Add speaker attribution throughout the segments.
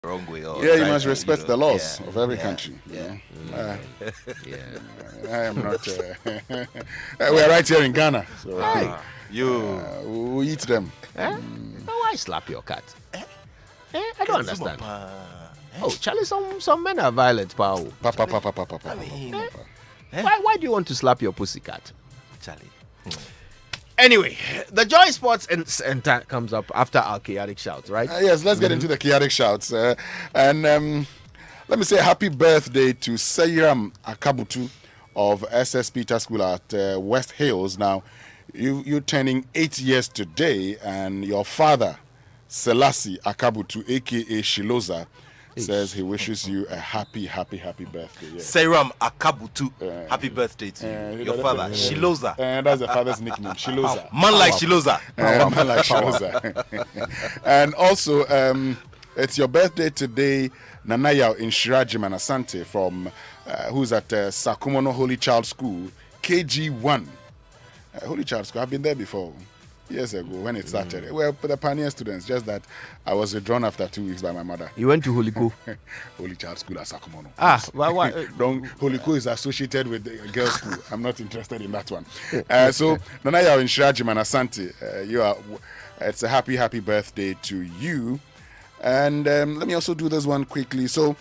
Speaker 1: wrong way. Or
Speaker 2: you must respect the laws of every country.
Speaker 1: Yeah.
Speaker 2: I am not. We are right here in Ghana. So, we eat them.
Speaker 3: Why slap your cat? I don't understand. Oh, Charlie, some men are violent, pal. Why do you want to slap your pussy cat?
Speaker 1: Charlie.
Speaker 3: Anyway, the Joy Sports Center comes up after our chaotic shouts, right?
Speaker 2: Yes, let's get into the chaotic shouts. And let me say happy birthday to Seyram Akabutu of SS Peter School at West Hills. Now, you're turning 8 years today, and your father, Selassie Akabutu, a.k.a. Shiloza, says he wishes you a happy birthday. Yeah.
Speaker 1: Seyram Akabutu, happy birthday to you. Your father, Shiloza.
Speaker 2: And that's the father's nickname, Shiloza.
Speaker 1: Man like Shiloza.
Speaker 2: Man like Shiloza. And also, it's your birthday today, Nanaya in Shirajiman Asante from who's at Sakumono Holy Child School, KG1. Holy Child School, I've been there before. Years ago when it started. Well, the pioneer students, just that I was withdrawn after 2 weeks by my mother.
Speaker 3: You went to Holiko?
Speaker 2: Holy Child School at Sakumono.
Speaker 3: Why?
Speaker 2: Holiko is associated with the girls' school. I'm not interested in that one. So, Nanaya in Shirajiman Asante, it's a happy birthday to you. And let me also do this one quickly. So,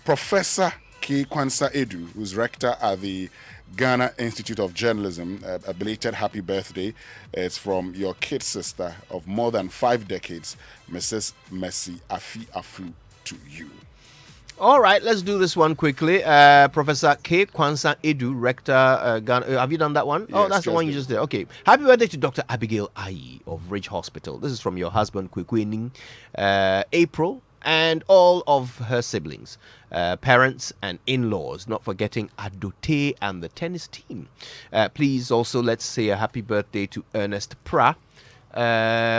Speaker 2: Professor K. Kwansa Edu, who's rector at the Ghana Institute of Journalism, a belated happy birthday. It's from your kid sister of more than 5 decades, Mrs. Mercy Afi Aflu, to you.
Speaker 3: All right, let's do this one quickly. Professor K. Kwansa Edu, rector, Ghana. Have you done that one?
Speaker 2: Yes,
Speaker 3: that's the one you just did. Okay. Happy birthday to Dr. Abigail Ayi of Ridge Hospital. This is from your husband, Kwekwening, April, and all of her siblings, parents and in-laws, not forgetting Adote and the tennis team. Please also let's say a happy birthday to Ernest Pra,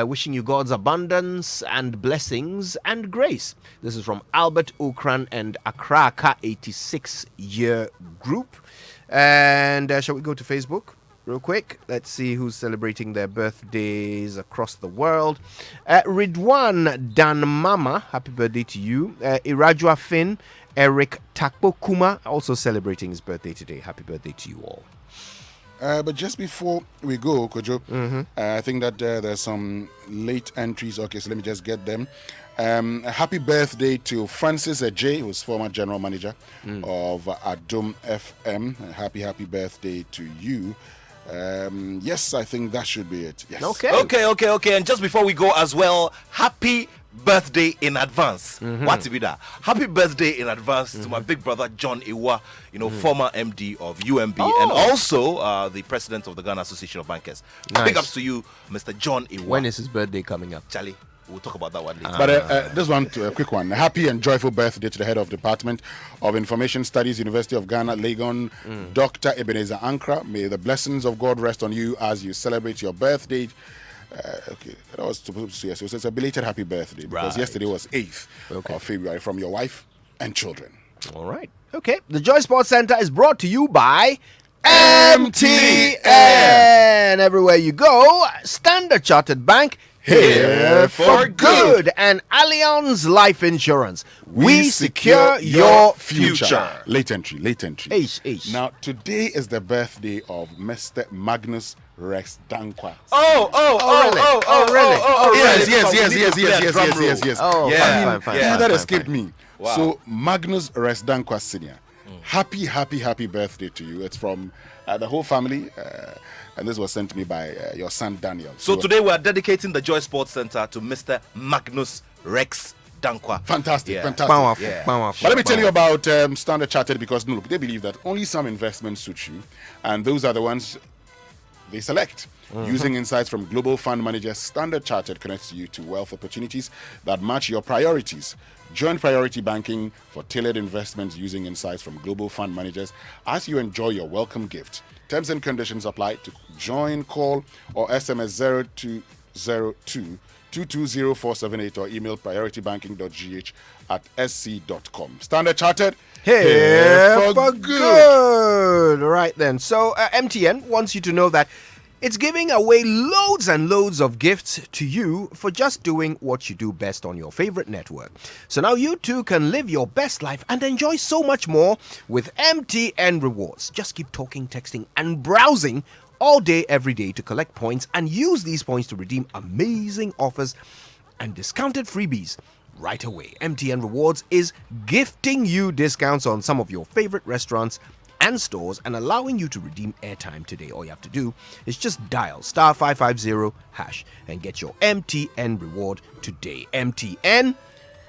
Speaker 3: wishing you God's abundance and blessings and grace. This is from Albert Okran and Akraka 86-year group. And shall we go to Facebook? Real quick, let's see who's celebrating their birthdays across the world. Ridwan Dan Mama, happy birthday to you. Irajua Finn, Eric Takpokuma, also celebrating his birthday today. Happy birthday to you all.
Speaker 2: But just before we go, Kojo, I think that there's some late entries. Okay, so let me just get them. A happy birthday to Francis Ajay, who's former general manager of Adum FM. Happy birthday to you. Yes, I think that should be it. Yes.
Speaker 1: Okay. And just before we go as well, happy birthday in advance. What's it be that? Happy birthday in advance to my big brother John Iwa, former MD of UMB and also the president of the Ghana Association of Bankers.
Speaker 3: Nice.
Speaker 1: Big ups to you, Mr. John Iwa.
Speaker 3: When is his birthday coming up?
Speaker 1: Charlie, we'll talk about that one later.
Speaker 2: But this one, a quick one. A happy and joyful birthday to the head of Department of Information Studies, University of Ghana, Legon, Dr. Ebenezer Ankra. May the blessings of God rest on you as you celebrate your birthday. Okay, that was supposed to say, so it's a belated happy birthday because yesterday was 8th of February from your wife and children.
Speaker 3: All right. Okay. The Joy Sports Center is brought to you by MTN. Everywhere you go, Standard Chartered Bank, here for good. And Allianz Life Insurance. We secure your future.
Speaker 2: Late entry.
Speaker 3: H.
Speaker 2: Now, today is the birthday of Mr. Magnus Rex Dankwa. Yes.
Speaker 3: Oh,
Speaker 2: Yeah,
Speaker 3: fine.
Speaker 2: that escaped me. Wow. So, Magnus Rex Dankwa Senior, happy birthday to you. It's from the whole family. And this was sent to me by your son Daniel.
Speaker 1: So today we are dedicating the Joy Sports Center to Mr. Magnus Rex Dankwa.
Speaker 2: Fantastic.
Speaker 3: Powerful.
Speaker 2: But let me tell you about Standard Chartered because look, they believe that only some investments suit you, and those are the ones they select. Using insights from global fund managers, Standard Chartered connects you to wealth opportunities that match your priorities. Join Priority Banking for tailored investments using insights from global fund managers as you enjoy your welcome gift. Terms and conditions apply. To join, call or SMS 0202 220478 or email prioritybanking.gh@sc.com. Standard Chartered,
Speaker 3: Here for good. Right then. So MTN wants you to know that It's giving away loads and loads of gifts to you for just doing what you do best on your favorite network. So now you too can live your best life and enjoy so much more with MTN Rewards. Just keep talking, texting, and browsing all day, every day to collect points and use these points to redeem amazing offers and discounted freebies right away. MTN Rewards is gifting you discounts on some of your favorite restaurants and stores and allowing you to redeem airtime today. All you have to do is just dial star 550 hash and get your MTN reward today. MTN,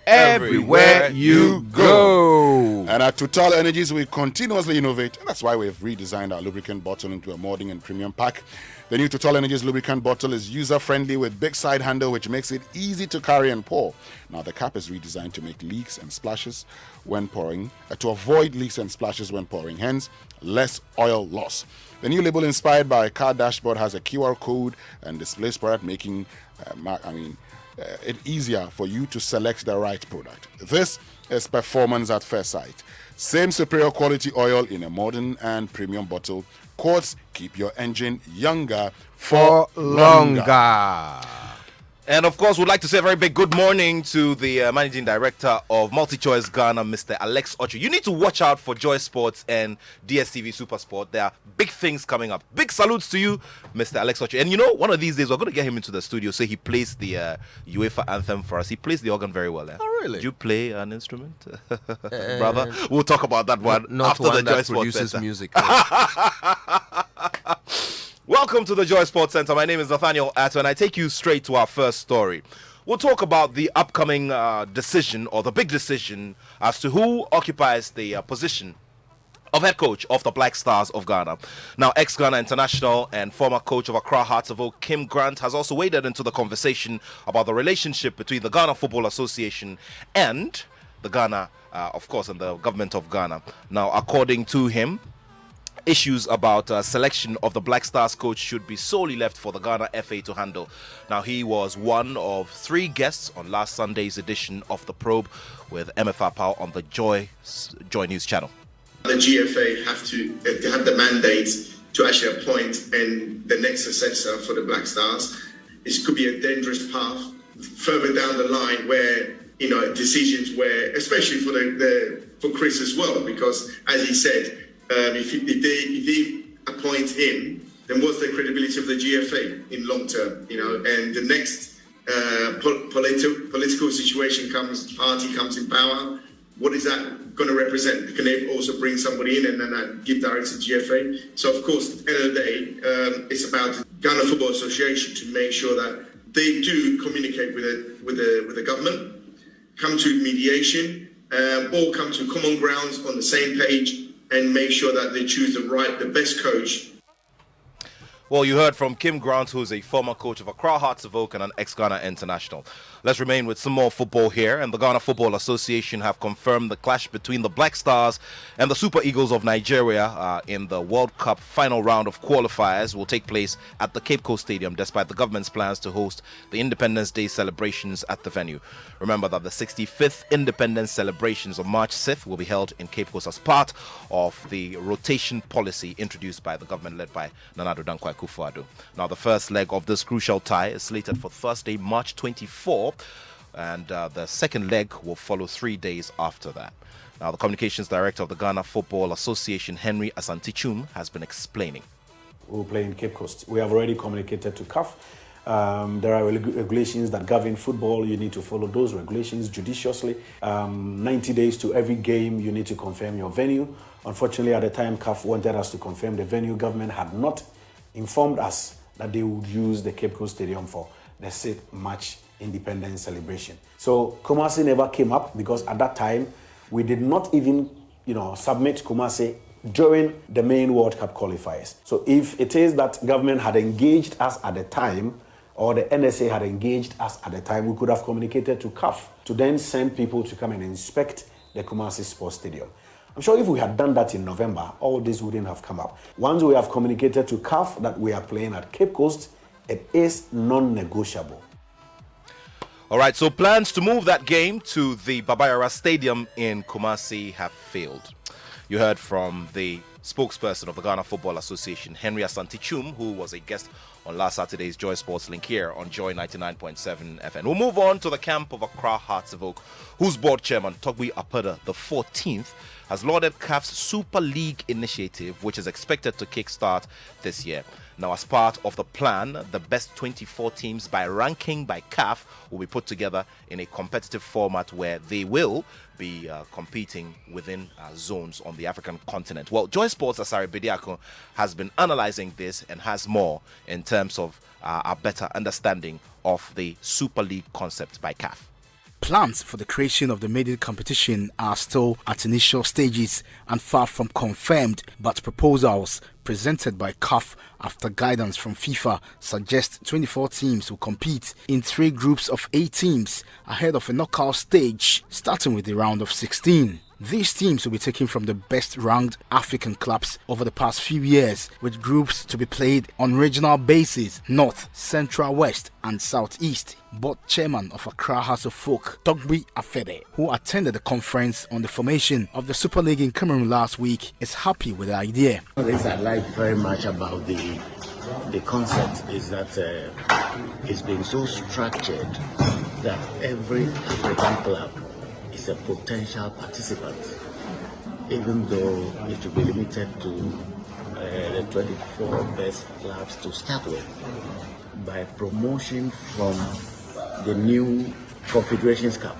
Speaker 3: everywhere you go.
Speaker 2: And at Total Energies, we continuously innovate, and that's why we've redesigned our lubricant bottle into a modern and premium pack. The new Total Energies lubricant bottle is user-friendly with big side handle, which makes it easy to carry and pour. Now, the cap is redesigned to make leaks and splashes when pouring, to avoid leaks and splashes when pouring, hence less oil loss. The new label inspired by a car dashboard has a QR code and displays product, making it easier for you to select the right product. This is performance at first sight. Same superior quality oil in a modern and premium bottle. Quartz, keep your engine younger for longer.
Speaker 1: And of course, we'd like to say a very big good morning to the managing director of MultiChoice Ghana, Mr. Alex Ocho. You need to watch out for Joy Sports and DSTV Supersport. There are big things coming up. Big salutes to you, Mr. Alex Ocho. And you know, one of these days, we're going to get him into the studio so he plays the UEFA anthem for us. He plays the organ very well.
Speaker 3: Oh, really?
Speaker 1: Do you play an instrument, brother? We'll talk about that one
Speaker 3: not
Speaker 1: after
Speaker 3: one
Speaker 1: the
Speaker 3: that
Speaker 1: Joy Sports
Speaker 3: produces
Speaker 1: Center.
Speaker 3: music.
Speaker 1: Welcome to the Joy Sports Center. My name is Nathaniel Atto, and I take you straight to our first story. We'll talk about the upcoming decision, or the big decision, as to who occupies the position of head coach of the Black Stars of Ghana. Now, ex-Ghana international and former coach of Accra Hearts of Oak, Kim Grant, has also waded into the conversation about the relationship between the Ghana Football Association and the Ghana, of course, and the government of Ghana. Now, according to him, issues about selection of the Black Stars coach should be solely left for the Ghana FA to handle. Now, he was one of 3 guests on last Sunday's edition of The Probe with MFR Power on the Joy News channel.
Speaker 4: The GFA have the mandate to actually appoint the next successor for the Black Stars. It could be a dangerous path further down the line where, you know, decisions where, especially for Chris as well, because as he said, if they appoint him, then what's the credibility of the GFA in long term? You know, and the next political situation party comes in power. What is that going to represent? Can they also bring somebody in and then give direction to GFA? So of course, at the end of the day, it's about the Ghana Football Association to make sure that they do communicate with the government, come to mediation, all come to common grounds on the same page, and make sure that they choose the best coach.
Speaker 1: Well, you heard from Kim Grant, who's a former coach of Accra Hearts of Oak and an ex-Ghana international. Let's remain with some more football here. And the Ghana Football Association have confirmed the clash between the Black Stars and the Super Eagles of Nigeria in the World Cup final round of qualifiers will take place at the Cape Coast Stadium, despite the government's plans to host the Independence Day celebrations at the venue. Remember that the 65th Independence celebrations on March 6th will be held in Cape Coast as part of the rotation policy introduced by the government led by Nana Addo Dankwa Akufo-Addo. Now, the first leg of this crucial tie is slated for Thursday, March 24, and the second leg will follow 3 days after that. Now, the communications director of the Ghana Football Association, Henry Asantichum, has been explaining.
Speaker 5: We'll play in Cape Coast. We have already communicated to CAF. There are regulations that govern football. You need to follow those regulations judiciously. 90 days to every game, you need to confirm your venue. Unfortunately, at the time CAF wanted us to confirm the venue, government had not informed us that they would use the Cape Coast Stadium for the 6th March Independence celebration. So Kumasi never came up because at that time we did not even, submit Kumasi during the main World Cup qualifiers. So if it is that government had engaged us at the time, or the NSA had engaged us at the time, we could have communicated to CAF to then send people to come and inspect the Kumasi Sports Stadium. I'm sure if we had done that in November, all this wouldn't have come up. Once we have communicated to CAF that we are playing at Cape Coast, it is non-negotiable.
Speaker 1: All right, so plans to move that game to the Babayara Stadium in Kumasi have failed. You heard from the spokesperson of the Ghana Football Association, Henry Asante-Chum, who was a guest on last Saturday's Joy Sports Link here on Joy 99.7 FM. We'll move on to the camp of Accra Hearts of Oak, whose board chairman, Togbi Apada the 14th, has lauded CAF's Super League initiative, which is expected to kickstart this year. Now, as part of the plan, the best 24 teams by ranking by CAF will be put together in a competitive format where they will be competing within zones on the African continent. Well, Joy Sports' Asare Bediako has been analyzing this and has more in terms of a better understanding of the Super League concept by CAF.
Speaker 6: Plans for the creation of the maiden competition are still at initial stages and far from confirmed, but proposals presented by CAF after guidance from FIFA suggest 24 teams will compete in 3 groups of 8 teams ahead of a knockout stage, starting with the round of 16. These teams will be taken from the best-ranked African clubs over the past few years, with groups to be played on regional basis: North, Central, West and Southeast. Board chairman of Accra Hearts of Oak, Togbi Afede, who attended the conference on the formation of the Super League in Cameroon last week, is happy with the idea.
Speaker 7: What I like very much about the concept is that it's been so structured that every African club is a potential participant, even though it will be limited to the 24 best clubs to start with. By promotion from the new Confederations Cup,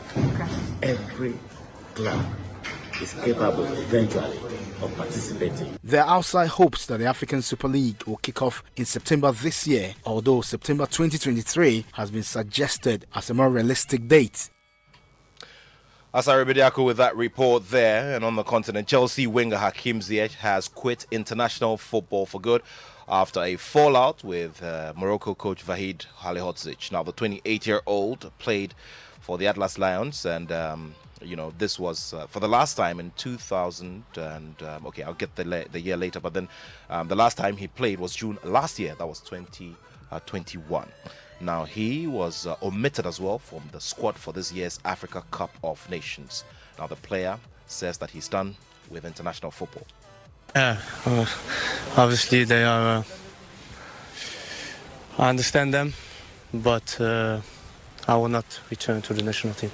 Speaker 7: every club is capable eventually of participating.
Speaker 6: There are outside hopes that the African Super League will kick off in September this year, although September 2023 has been suggested as a more realistic date.
Speaker 1: Asare Bediako with that report there. And on the continent, Chelsea winger Hakim Ziyech has quit international football for good after a fallout with Morocco coach Vahid Halilhodzic. Now, the 28-year-old played for the Atlas Lions, and this was for the last time in 2000. And okay, I'll get the year later, but then the last time he played was June last year. That was 2021. Now, he was omitted as well from the squad for this year's Africa Cup of Nations. Now, the player says that he's done with international football.
Speaker 8: Yeah, obviously they are. I understand them, but I will not return to the national team.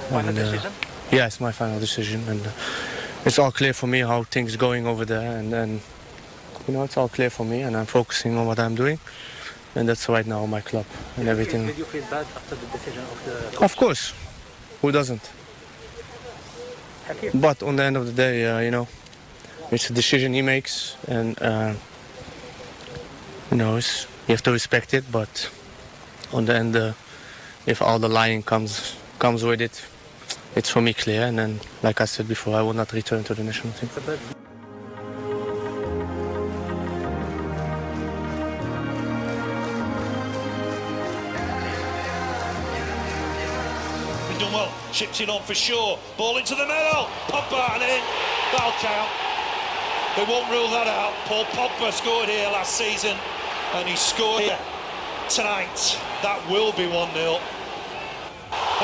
Speaker 8: Final decision? Yeah, it's my final decision, and it's all clear for me how things going over there, and it's all clear for me, and I'm focusing on what I'm doing. And that's right now my club and everything.
Speaker 9: Did you feel bad after the decision of the...
Speaker 8: Of course. Who doesn't? But on the end of the day, it's a decision he makes, and you have to respect it. But on the end, if all the lying comes with it, it's for me clear. And then, like I said before, I will not return to the national team.
Speaker 10: Done well, chipped it on for sure, ball into the middle, Pogba and in, that'll count. They won't rule that out. Paul Pogba scored here last season and he scored here tonight. That will be 1-0.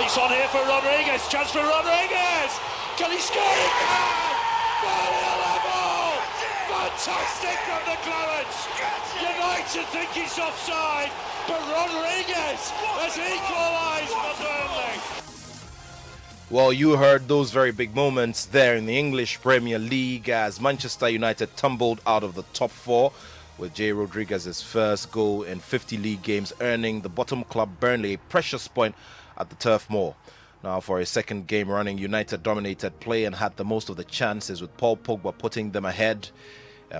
Speaker 10: It's on here for Rodriguez, chance for Rodriguez! Can he score it? Can! Level! Fantastic from the Clarence! United think it's offside, but Rodriguez has equalised for Burnley.
Speaker 1: Well, you heard those very big moments there in the English Premier League as Manchester United tumbled out of the top 4 with Jay Rodriguez's first goal in 50 league games, earning the bottom club Burnley a precious point at the Turf Moor. Now, for a second game running, United dominated play and had the most of the chances, with Paul Pogba putting them ahead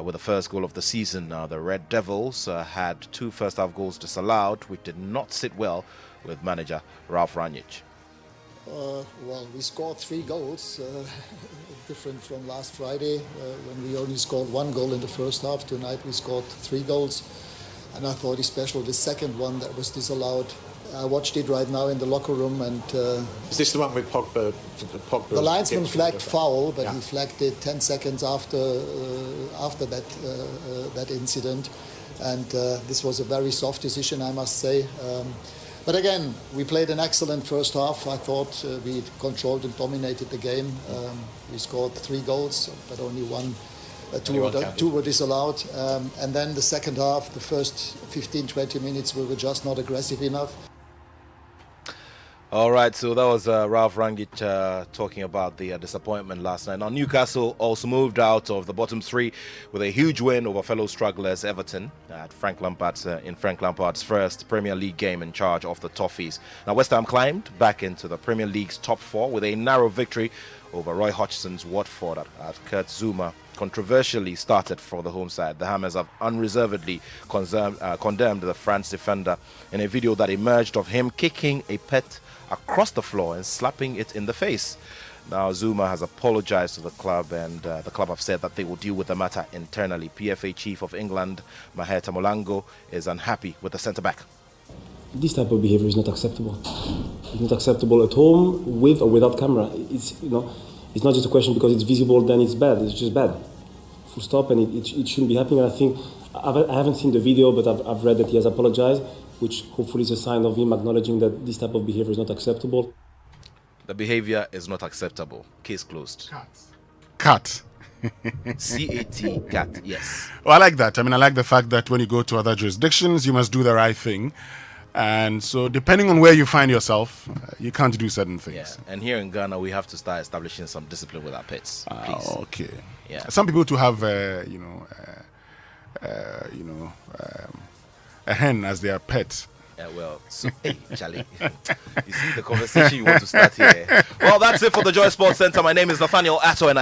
Speaker 1: with the first goal of the season. Now, the Red Devils had 2 first-half goals disallowed, which did not sit well with manager Ralph Rangnick.
Speaker 11: Well, we scored 3 goals, different from last Friday when we only scored 1 goal in the first half. Tonight we scored 3 goals, and I thought especially the second one that was disallowed. I watched it right now in the locker room, and
Speaker 5: is this the one with Pogba?
Speaker 11: The linesman flagged foul, but he flagged it 10 seconds after that incident, and this was a very soft decision, I must say. But again, we played an excellent first half. I thought we controlled and dominated the game. We scored 3 goals, but only one Two were disallowed. And then the second half, the first 15-20 minutes, we were just not aggressive enough.
Speaker 1: All right, so that was Ralph Rangnick talking about the disappointment last night. Now, Newcastle also moved out of the bottom three with a huge win over fellow strugglers Everton at Frank Lampard's first Premier League game in charge of the Toffees. Now, West Ham climbed back into the Premier League's top four with a narrow victory over Roy Hodgson's Watford at Kurt Zouma controversially started for the home side. The Hammers have unreservedly condemned the France defender in a video that emerged of him kicking a pet across the floor and slapping it in the face. Now, Zouma has apologized to the club, and the club have said that they will deal with the matter internally. PFA Chief of England, Maher Tamulango, is unhappy with the centre-back.
Speaker 12: This type of behavior is not acceptable. It's not acceptable at home, with or without camera. It's not just a question because it's visible, then it's bad. It's just bad. Full stop, and it shouldn't be happening. And I think, I haven't seen the video, but I've read that he has apologized, which hopefully is a sign of him acknowledging that this type of behavior is not acceptable.
Speaker 1: The behavior is not acceptable. Case closed.
Speaker 2: Cut.
Speaker 1: C-A-T, cat, yes.
Speaker 2: Well, I like that. I mean, I like the fact that when you go to other jurisdictions, you must do the right thing. And so, depending on where you find yourself, you can't do certain things.
Speaker 1: Yeah. And here in Ghana, we have to start establishing some discipline with our pets. Please.
Speaker 2: Okay.
Speaker 1: Yeah.
Speaker 2: Some people to have, a hen as their pet.
Speaker 1: Yeah, well, so, hey, Charlie, you see the conversation you want to start here. Well, that's it for the Joy Sports Center. My name is Nathaniel Atto, and